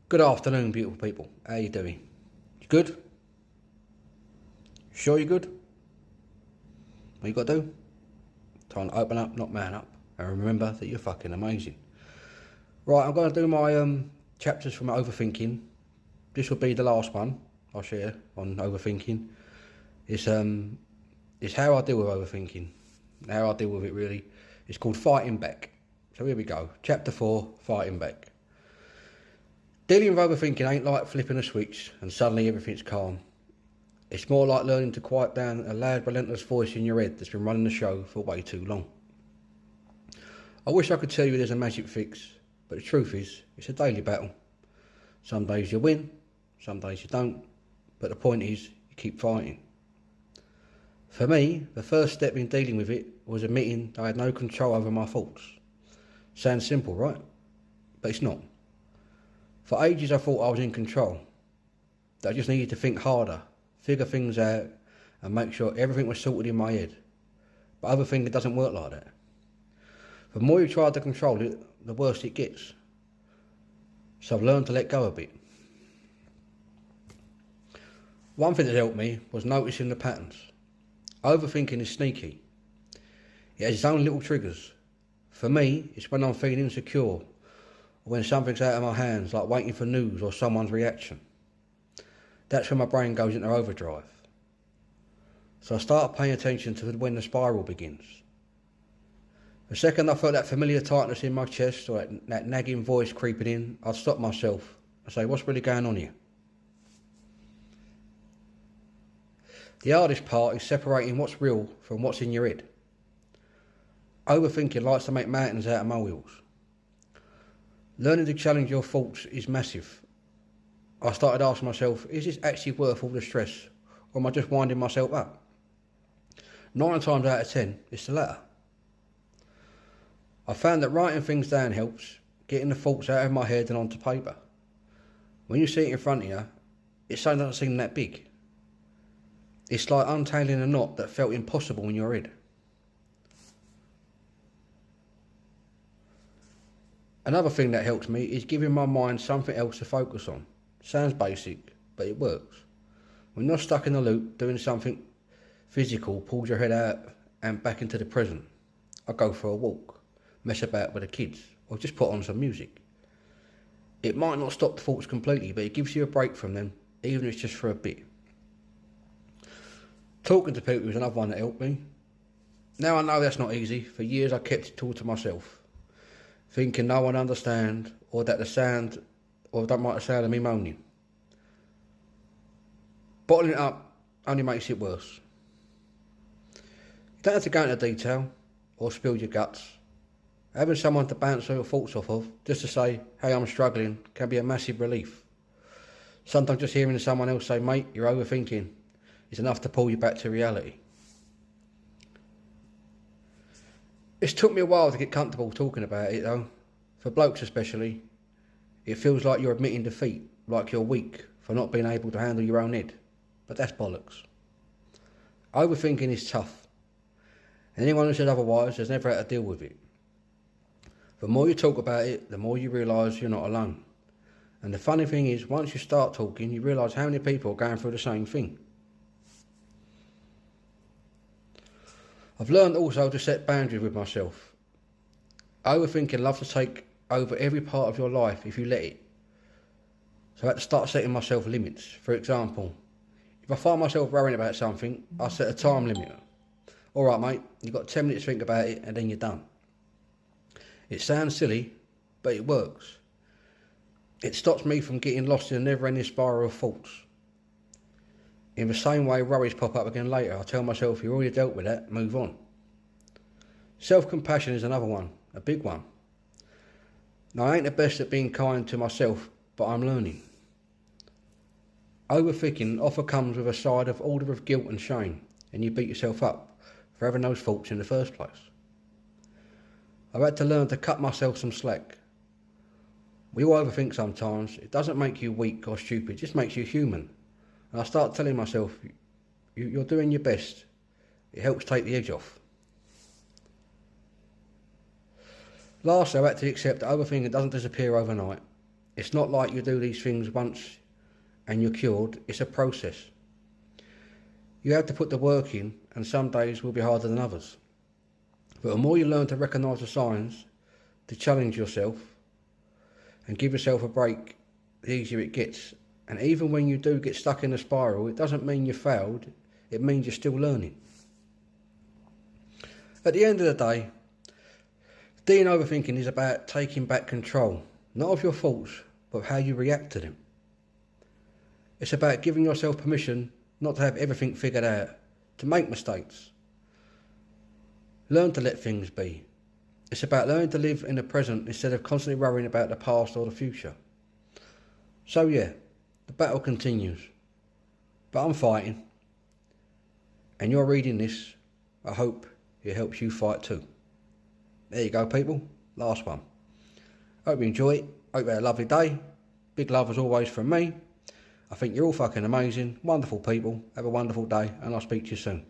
Good afternoon, beautiful people. How you doing? You good? Sure you good? What you got to do? Time to open up, not man up. And remember that you're fucking amazing. Right, I'm going to do my chapters from Overthinking. This will be the last one I'll share on Overthinking. It's how I deal with overthinking. How I deal with it really. It's called Fighting Back. So here we go. Chapter 4, Fighting Back. Dealing with overthinking ain't like flipping a switch and suddenly everything's calm. It's more like learning to quiet down a loud, relentless voice in your head that's been running the show for way too long. I wish I could tell you there's a magic fix, but the truth is, it's a daily battle. Some days you win, some days you don't, but the point is, you keep fighting. For me, the first step in dealing with it was admitting I had no control over my thoughts. Sounds simple, right? But it's not. For ages I thought I was in control, that I just needed to think harder, figure things out and make sure everything was sorted in my head. But overthinking doesn't work like that. The more you try to control it, the worse it gets. So I've learned to let go a bit. One thing that helped me was noticing the patterns. Overthinking is sneaky. It has its own little triggers. For me, it's when I'm feeling insecure, or when something's out of my hands, like waiting for news or someone's reaction. That's when my brain goes into overdrive. So I start paying attention to when the spiral begins. The second I felt that familiar tightness in my chest, or that nagging voice creeping in, I'd stop myself and say, what's really going on here? The hardest part is separating what's real from what's in your head. Overthinking likes to make mountains out of molehills. Learning to challenge your thoughts is massive. I started asking myself, is this actually worth all the stress, or am I just winding myself up? 9 times out of 10, it's the latter. I found that writing things down helps, getting the thoughts out of my head and onto paper. When you see it in front of you, it doesn't seem that big. It's like untangling a knot that felt impossible in your head. Another thing that helps me is giving my mind something else to focus on. Sounds basic, but it works. When you're stuck in a loop, doing something physical pulls your head out and back into the present. I go for a walk, mess about with the kids, or just put on some music. It might not stop the thoughts completely, but it gives you a break from them, even if it's just for a bit. Talking to people is another one that helped me. Now I know that's not easy. For years I kept it all to myself, thinking no one understand, or that the sound, or don't like the sound of me moaning. Bottling it up only makes it worse. You don't have to go into detail, or spill your guts. Having someone to bounce your thoughts off of, just to say, hey, I'm struggling, can be a massive relief. Sometimes just hearing someone else say, mate, you're overthinking, is enough to pull you back to reality. It's took me a while to get comfortable talking about it though. For blokes especially, it feels like you're admitting defeat, like you're weak for not being able to handle your own head. But that's bollocks. Overthinking is tough. And anyone who says otherwise has never had to deal with it. The more you talk about it, the more you realise you're not alone. And the funny thing is, once you start talking, you realise how many people are going through the same thing. I've learned also to set boundaries with myself. Overthinking loves to take over every part of your life if you let it. So I had to start setting myself limits. For example, if I find myself worrying about something, I set a time limit. Alright mate, you've got 10 minutes to think about it and then you're done. It sounds silly, but it works. It stops me from getting lost in a never-ending spiral of thoughts. In the same way worries pop up again later, I tell myself, you already dealt with that, move on. Self-compassion is another one, a big one. Now I ain't the best at being kind to myself, but I'm learning. Overthinking often comes with a side of order of guilt and shame, and you beat yourself up for having those thoughts in the first place. I've had to learn to cut myself some slack. We all overthink sometimes. It doesn't make you weak or stupid, it just makes you human. And I start telling myself, you're doing your best. It helps take the edge off. Lastly, I had to accept that overthinking doesn't disappear overnight. It's not like you do these things once and you're cured. It's a process. You have to put the work in, and some days will be harder than others. But the more you learn to recognise the signs, to challenge yourself and give yourself a break, the easier it gets. And even when you do get stuck in a spiral, it doesn't mean you failed, it means you're still learning. At the end of the day, overthinking is about taking back control, not of your thoughts, but of how you react to them. It's about giving yourself permission not to have everything figured out, to make mistakes. Learn to let things be. It's about learning to live in the present instead of constantly worrying about the past or the future. So yeah, the battle continues. But I'm fighting. And you're reading this. I hope it helps you fight too. There you go, people. Last one. Hope you enjoy it. Hope you had a lovely day. Big love as always from me. I think you're all fucking amazing. Wonderful people. Have a wonderful day, and I'll speak to you soon.